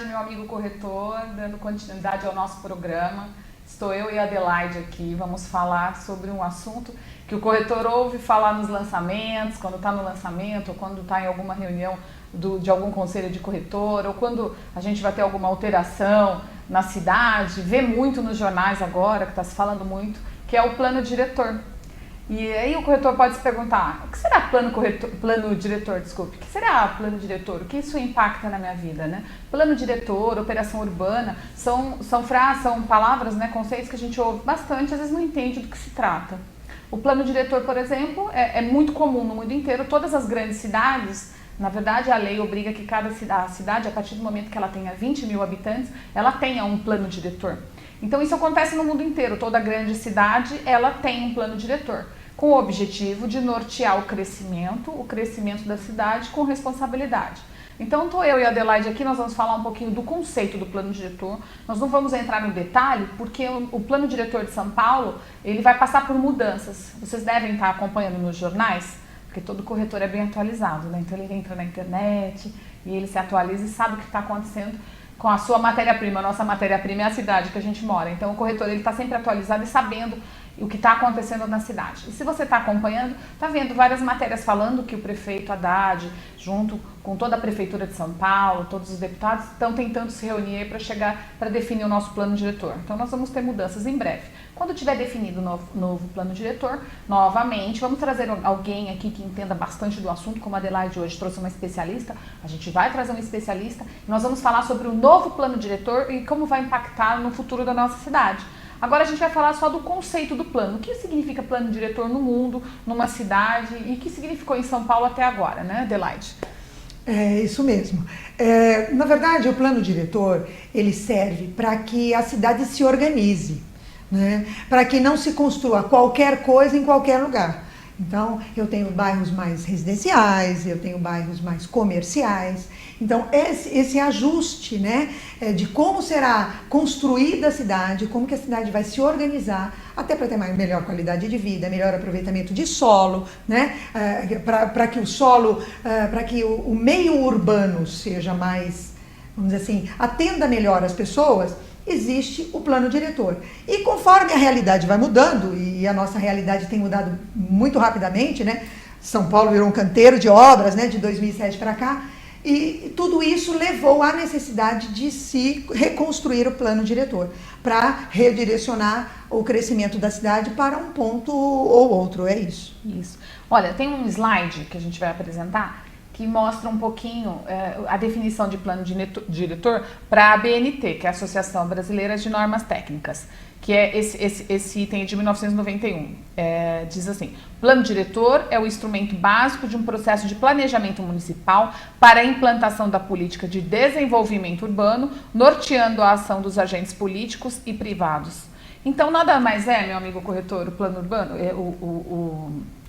meu amigo corretor, dando continuidade ao nosso programa. Estou eu e a Adelaide aqui, vamos falar sobre um assunto que o corretor ouve falar nos lançamentos, quando está no lançamento, ou quando está em alguma reunião de algum conselho de corretor, ou quando a gente vai ter alguma alteração na cidade, vê muito nos jornais agora, que está se falando muito, que é o plano diretor. E aí o corretor pode se perguntar, o que será plano diretor, desculpe, o que será plano diretor? O que isso impacta na minha vida, né? Plano diretor, operação urbana, são frases, são palavras, né, conceitos que a gente ouve bastante, às vezes não entende do que se trata. O plano diretor, por exemplo, é muito comum no mundo inteiro, todas as grandes cidades, na verdade a lei obriga que cada cidade, a partir do momento que ela tenha 20 mil habitantes, ela tenha um plano diretor. Então isso acontece no mundo inteiro, toda grande cidade ela tem um plano diretor, com o objetivo de nortear o crescimento da cidade com responsabilidade. Então estou eu e a Adelaide aqui, nós vamos falar um pouquinho do conceito do plano diretor, nós não vamos entrar no detalhe, porque o plano diretor de São Paulo, ele vai passar por mudanças, vocês devem estar acompanhando nos jornais, porque todo corretor é bem atualizado, né? Então ele entra na internet e ele se atualiza e sabe o que está acontecendo com a sua matéria-prima. A nossa matéria-prima é a cidade que a gente mora. Então o corretor está sempre atualizado e sabendo o que está acontecendo na cidade. E se você está acompanhando, está vendo várias matérias falando que o prefeito Haddad, junto com toda a prefeitura de São Paulo, todos os deputados, estão tentando se reunir para para definir o nosso plano diretor. Então nós vamos ter mudanças em breve. Quando tiver definido o novo plano diretor, novamente, vamos trazer alguém aqui que entenda bastante do assunto, como a Adelaide hoje trouxe uma especialista, a gente vai trazer um especialista, e nós vamos falar sobre o novo plano diretor e como vai impactar no futuro da nossa cidade. Agora a gente vai falar só do conceito do plano. O que significa plano diretor no mundo, numa cidade, e o que significou em São Paulo até agora, né, Adelaide? É isso mesmo. Na verdade, o plano diretor, ele serve para que a cidade se organize, né? Para que não se construa qualquer coisa em qualquer lugar. Então, eu tenho bairros mais residenciais, eu tenho bairros mais comerciais. Então, esse ajuste, né, de como será construída a cidade, como que a cidade vai se organizar, até para ter melhor qualidade de vida, melhor aproveitamento de solo, né, para que o solo, para que o meio urbano seja mais, vamos dizer assim, atenda melhor as pessoas, existe o plano diretor. E conforme a realidade vai mudando, e a nossa realidade tem mudado muito rapidamente, né? São Paulo virou um canteiro de obras, né, de 2007 para cá, e tudo isso levou à necessidade de se reconstruir o plano diretor, para redirecionar o crescimento da cidade para um ponto ou outro, é isso. Isso. Olha, tem um slide que a gente vai apresentar, que mostra um pouquinho a definição de plano diretor para a ABNT, que é a Associação Brasileira de Normas Técnicas, que é esse item de 1991. Diz assim, plano diretor é o instrumento básico de um processo de planejamento municipal para a implantação da política de desenvolvimento urbano, norteando a ação dos agentes políticos e privados. Então, nada mais meu amigo corretor, o plano urbano,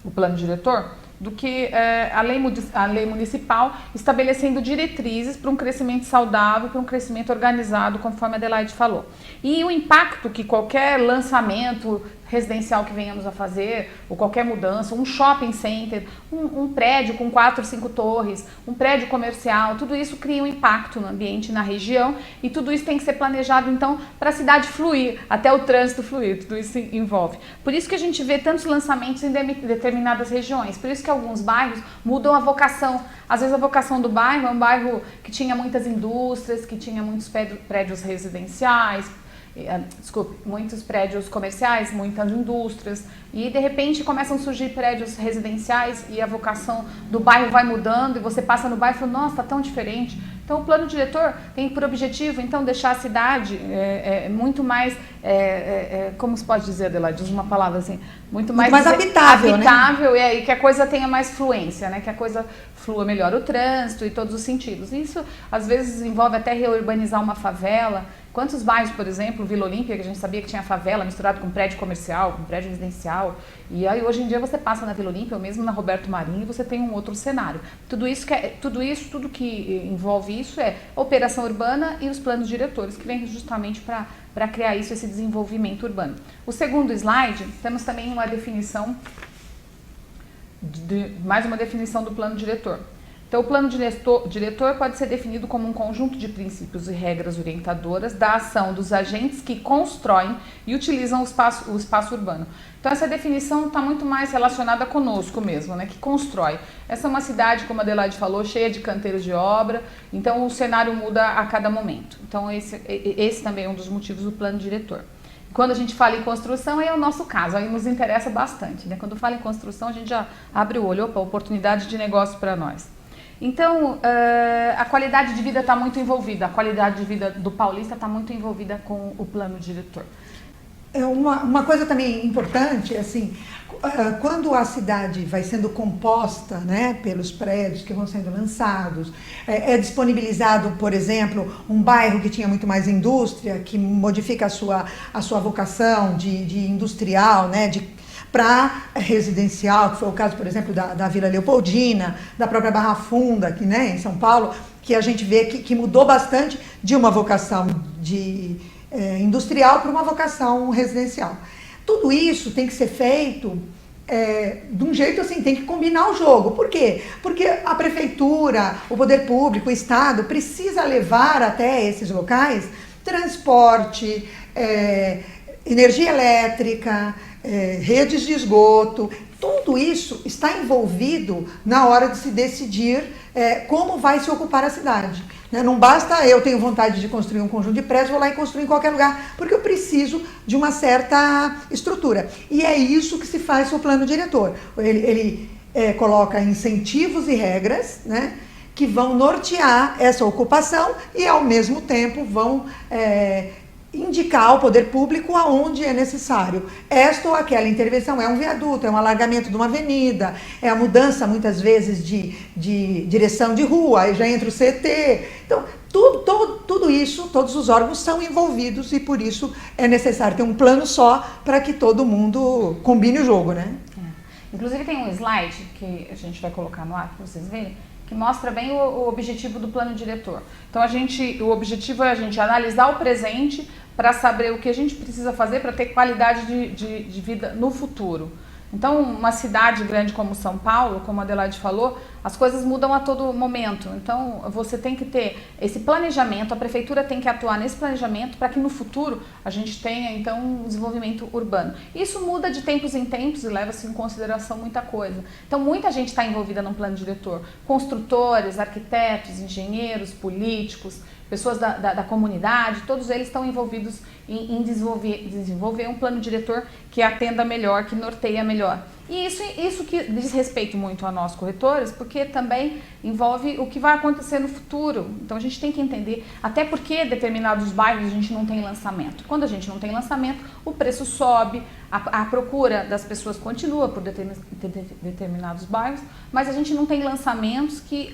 o plano diretor, do que a lei municipal estabelecendo diretrizes para um crescimento saudável, para um crescimento organizado, conforme a Adelaide falou. E o impacto que qualquer lançamento residencial que venhamos a fazer, ou qualquer mudança, um shopping center, um prédio com 4, 5 torres, um prédio comercial, tudo isso cria um impacto no ambiente, na região, e tudo isso tem que ser planejado, então, para a cidade fluir, até o trânsito fluir, tudo isso envolve. Por isso que a gente vê tantos lançamentos em determinadas regiões, por isso que alguns bairros mudam a vocação. Às vezes a vocação do bairro é um bairro que tinha muitas indústrias, que tinha muitos prédios residenciais, muitos prédios comerciais, muitas indústrias, e de repente começam a surgir prédios residenciais e a vocação do bairro vai mudando e você passa no bairro e fala, nossa, está tão diferente. Então o plano diretor tem por objetivo então deixar a cidade muito mais, como se pode dizer, Adelaide, usa uma palavra assim, muito mais habitável, né? E que a coisa tenha mais fluência, né? Que a coisa flua melhor o trânsito e todos os sentidos. Isso às vezes envolve até reurbanizar uma favela. Quantos bairros, por exemplo, Vila Olímpia, que a gente sabia que tinha favela misturado com prédio comercial, com prédio residencial, e aí hoje em dia você passa na Vila Olímpia ou mesmo na Roberto Marinho e você tem um outro cenário. Tudo que envolve isso é a operação urbana e os planos diretores, que vêm justamente para criar isso, esse desenvolvimento urbano. O segundo slide, temos também uma definição, mais uma definição do plano diretor. Então, o plano diretor pode ser definido como um conjunto de princípios e regras orientadoras da ação dos agentes que constroem e utilizam o espaço urbano. Então, essa definição está muito mais relacionada conosco mesmo, né, que constrói. Essa é uma cidade, como a Adelaide falou, cheia de canteiros de obra, então o cenário muda a cada momento. Então, esse também é um dos motivos do plano diretor. Quando a gente fala em construção, é o nosso caso, aí nos interessa bastante, né? Quando fala em construção, a gente já abre o olho, opa, oportunidade de negócio para nós. Então, a qualidade de vida está muito envolvida, a qualidade de vida do paulista está muito envolvida com o plano diretor. Uma coisa também importante, assim, quando a cidade vai sendo composta, né, pelos prédios que vão sendo lançados, é disponibilizado, por exemplo, um bairro que tinha muito mais indústria, que modifica a sua vocação de industrial, né, para residencial, que foi o caso, por exemplo, da Vila Leopoldina, da própria Barra Funda, aqui, né, em São Paulo, que a gente vê que mudou bastante de uma vocação industrial para uma vocação residencial. Tudo isso tem que ser feito de um jeito assim, tem que combinar o jogo. Por quê? Porque a prefeitura, o poder público, o Estado precisa levar até esses locais transporte, energia elétrica, redes de esgoto. Tudo isso está envolvido na hora de se decidir como vai se ocupar a cidade. Não basta eu tenho vontade de construir um conjunto de prédios, vou lá e construir em qualquer lugar, porque eu preciso de uma certa estrutura. E é isso que se faz com o plano diretor. Ele coloca incentivos e regras, né, que vão nortear essa ocupação e, ao mesmo tempo, vão indicar ao poder público aonde é necessário. Esta ou aquela intervenção é um viaduto, é um alargamento de uma avenida, é a mudança, muitas vezes, de direção de rua, aí já entra o CT. Então, tudo isso, todos os órgãos são envolvidos e, por isso, é necessário ter um plano só para que todo mundo combine o jogo, né? Inclusive, tem um slide que a gente vai colocar no ar para vocês verem, que mostra bem o objetivo do plano diretor. Então, o objetivo é a gente analisar o presente para saber o que a gente precisa fazer para ter qualidade de vida no futuro. Então, uma cidade grande como São Paulo, como a Adelaide falou, as coisas mudam a todo momento. Então, você tem que ter esse planejamento, a prefeitura tem que atuar nesse planejamento para que no futuro a gente tenha, então, um desenvolvimento urbano. Isso muda de tempos em tempos e leva-se em consideração muita coisa. Então, muita gente está envolvida num plano diretor. Construtores, arquitetos, engenheiros, políticos, pessoas da comunidade, todos eles estão envolvidos em desenvolver um plano diretor que atenda melhor, que norteia melhor. E isso que diz respeito muito a nós corretores, porque também envolve o que vai acontecer no futuro. Então a gente tem que entender até porque determinados bairros a gente não tem lançamento. Quando a gente não tem lançamento, o preço sobe, a procura das pessoas continua por determinados bairros, mas a gente não tem lançamentos que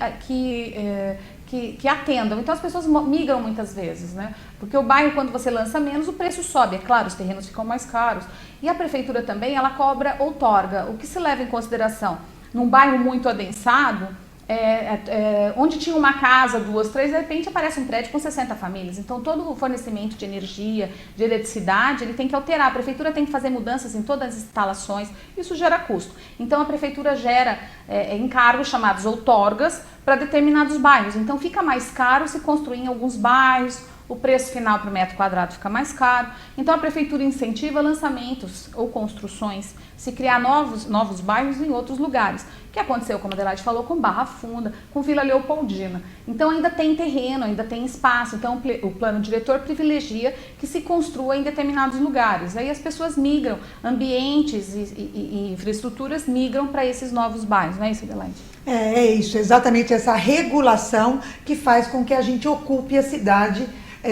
atendam. Então as pessoas migram muitas vezes, né? Porque o bairro, quando você lança menos, o preço sobe. É claro, os terrenos ficam mais caros. E a prefeitura também, ela cobra outorga. O que se leva em consideração? Num bairro muito adensado, onde tinha uma casa, 2, 3, de repente aparece um prédio com 60 famílias. Então todo o fornecimento de energia, de eletricidade, ele tem que alterar. A prefeitura tem que fazer mudanças em todas as instalações. Isso gera custo. Então a prefeitura gera encargos chamados outorgas para determinados bairros. Então fica mais caro se construir em alguns bairros, o preço final para o metro quadrado fica mais caro. Então a prefeitura incentiva lançamentos ou construções, se criar novos bairros em outros lugares. O que aconteceu, como a Adelaide falou, com Barra Funda, com Vila Leopoldina. Então ainda tem terreno, ainda tem espaço. Então o plano diretor privilegia que se construa em determinados lugares. Aí as pessoas migram, ambientes e infraestruturas migram para esses novos bairros. Não é isso, Adelaide? É isso, exatamente essa regulação que faz com que a gente ocupe a cidade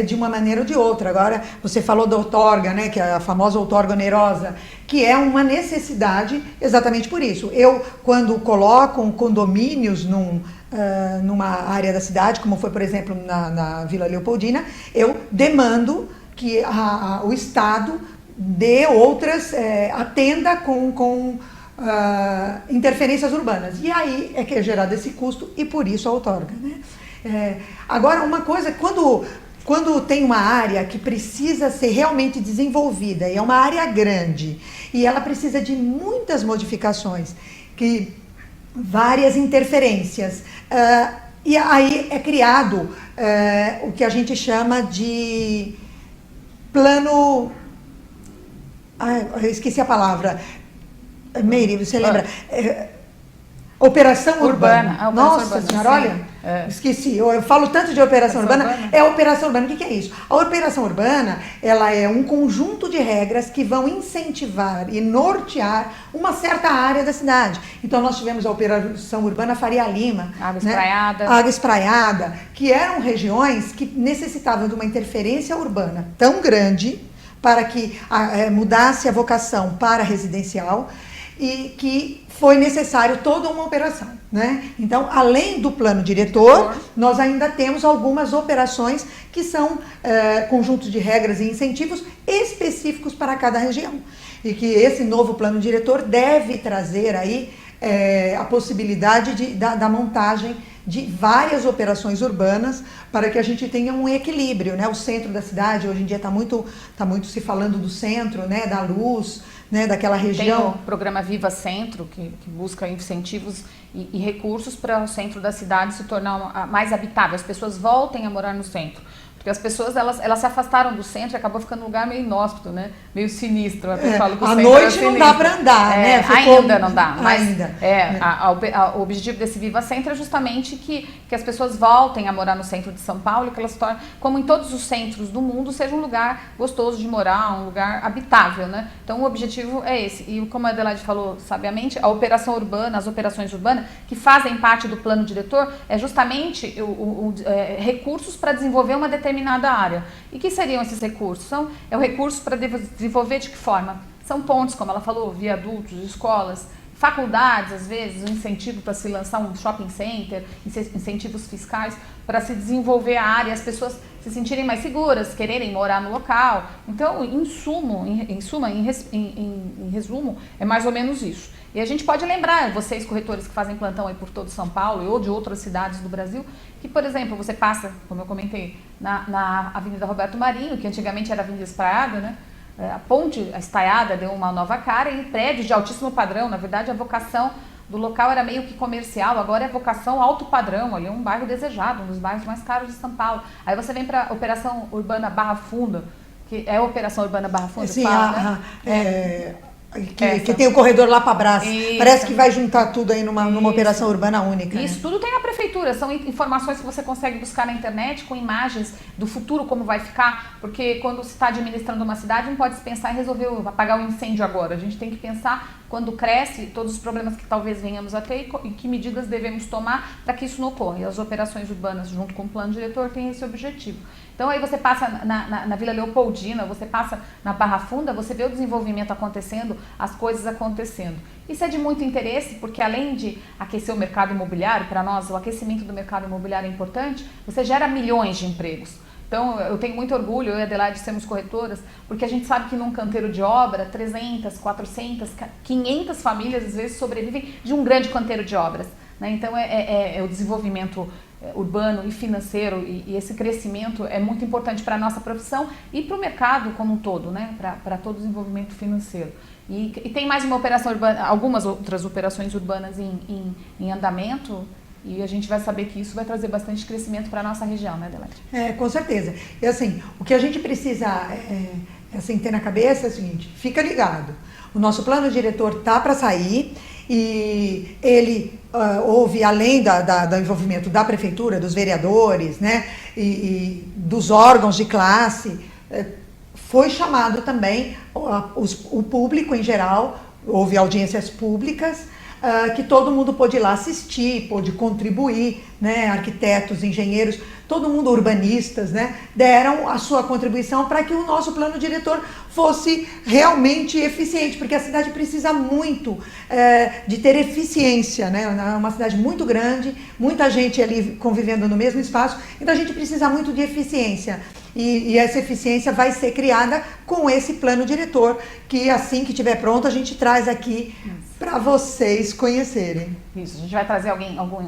de uma maneira ou de outra. Agora, você falou da outorga, né, que é a famosa outorga onerosa, que é uma necessidade exatamente por isso. Eu, quando coloco condomínios numa área da cidade, como foi, por exemplo, na Vila Leopoldina, eu demando que o Estado dê outras, atenda com interferências urbanas. E aí é que é gerado esse custo e por isso a outorga, né? Agora, uma coisa, quando tem uma área que precisa ser realmente desenvolvida, e é uma área grande, e ela precisa de muitas modificações, várias interferências, E aí é criado o que a gente chama de plano... eu esqueci a palavra. Meire, você lembra? Operação Urbana. Nossa Senhora, olha, esqueci. Eu falo tanto de Operação Urbana. É a Operação Urbana. O que é isso? A Operação Urbana, ela é um conjunto de regras que vão incentivar e nortear uma certa área da cidade. Então, nós tivemos a Operação Urbana Faria Lima. Água Espraiada. Água Espraiada, que eram regiões que necessitavam de uma interferência urbana tão grande para que mudasse a vocação para residencial e que foi necessário toda uma operação, né? Então, além do plano diretor, nós ainda temos algumas operações que são conjuntos de regras e incentivos específicos para cada região. E que esse novo plano diretor deve trazer aí a possibilidade da montagem de várias operações urbanas para que a gente tenha um equilíbrio, né? O centro da cidade, hoje em dia está muito se falando do centro, né? Da luz, né? Daquela região. Tem o programa Viva Centro, que busca incentivos e recursos para o centro da cidade se tornar mais habitável, as pessoas voltem a morar no centro. Porque as pessoas, elas se afastaram do centro e acabou ficando um lugar meio inóspito, né? Meio sinistro. Eu falo que o centro noite não dá para andar, né? Ainda não dá. Mas ainda. O objetivo desse Viva Centro é justamente que as pessoas voltem a morar no centro de São Paulo e que elas se tornem, como em todos os centros do mundo, seja um lugar gostoso de morar, um lugar habitável, né? Então o objetivo é esse. E como a Adelaide falou sabiamente, a operação urbana, as operações urbanas, que fazem parte do plano diretor, é justamente recursos para desenvolver uma determinada área. E que seriam esses recursos? É o recurso para desenvolver de que forma? São pontes, como ela falou, viadutos, escolas, faculdades, às vezes, um incentivo para se lançar um shopping center, incentivos fiscais para se desenvolver a área, as pessoas se sentirem mais seguras, quererem morar no local. Então, em resumo, é mais ou menos isso. E a gente pode lembrar, vocês corretores que fazem plantão aí por todo São Paulo ou de outras cidades do Brasil, que, por exemplo, você passa, como eu comentei, na Avenida Roberto Marinho, que antigamente era Avenida Espraiada, né? A ponte, a estaiada, deu uma nova cara e prédios de altíssimo padrão. Na verdade, a vocação do local era meio que comercial, agora é vocação alto padrão. Ali é um bairro desejado, um dos bairros mais caros de São Paulo. Aí você vem para a Operação Urbana Barra Funda, que é a Operação Urbana Barra Funda. Sim, que tem o corredor lá para Brás. Parece que vai juntar tudo aí numa operação urbana única. Isso, né? Tudo tem na prefeitura. São informações que você consegue buscar na internet com imagens do futuro, como vai ficar. Porque quando se está administrando uma cidade, não pode se pensar em resolver, apagar o incêndio agora. A gente tem que pensar quando cresce, todos os problemas que talvez venhamos a ter e que medidas devemos tomar para que isso não ocorra. E as operações urbanas, junto com o plano diretor, têm esse objetivo. Então aí você passa na Vila Leopoldina, você passa na Barra Funda, você vê o desenvolvimento acontecendo, as coisas acontecendo. Isso é de muito interesse, porque além de aquecer o mercado imobiliário, para nós o aquecimento do mercado imobiliário é importante, você gera milhões de empregos. Então, eu tenho muito orgulho, eu e a Adelaide sermos corretoras, porque a gente sabe que num canteiro de obra, 300, 400, 500 famílias, às vezes, sobrevivem de um grande canteiro de obras. Né? Então, o desenvolvimento urbano e financeiro e esse crescimento é muito importante para a nossa profissão e para o mercado como um todo, né? Para todo o desenvolvimento financeiro. E tem mais uma operação urbana, algumas outras operações urbanas em andamento. E a gente vai saber que isso vai trazer bastante crescimento para a nossa região, né, Adelaide? Com certeza. E assim, o que a gente precisa assim, ter na cabeça é o seguinte, fica ligado. O nosso plano diretor está para sair e ele houve, além do envolvimento da prefeitura, dos vereadores, né, e dos órgãos de classe, foi chamado também o público em geral, houve audiências públicas, que todo mundo pôde ir lá assistir, pôde contribuir, né? Arquitetos, engenheiros, todo mundo, urbanistas, né? Deram a sua contribuição para que o nosso plano diretor fosse realmente eficiente, porque a cidade precisa muito de ter eficiência, né? É uma cidade muito grande, muita gente ali convivendo no mesmo espaço, então a gente precisa muito de eficiência. E essa eficiência vai ser criada com esse plano diretor, que assim que estiver pronto a gente traz aqui para vocês conhecerem. Isso, a gente vai trazer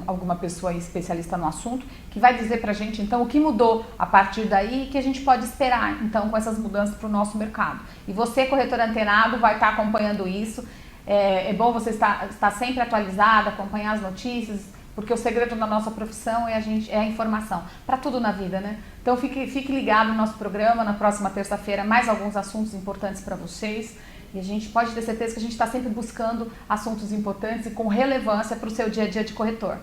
alguma pessoa especialista no assunto que vai dizer para a gente então o que mudou a partir daí e que a gente pode esperar então com essas mudanças para o nosso mercado. E você, corretor antenado, vai estar acompanhando isso. É bom você estar sempre atualizado, acompanhar as notícias, porque o segredo da nossa profissão é a informação, para tudo na vida, né? Então fique ligado no nosso programa, na próxima terça-feira, mais alguns assuntos importantes para vocês. E a gente pode ter certeza que a gente está sempre buscando assuntos importantes e com relevância para o seu dia a dia de corretor.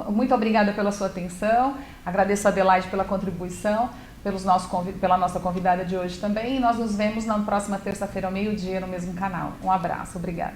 Muito obrigada pela sua atenção, agradeço a Adelaide pela contribuição, pela nossa convidada de hoje também, e nós nos vemos na próxima terça-feira ao meio-dia no mesmo canal. Um abraço, obrigada.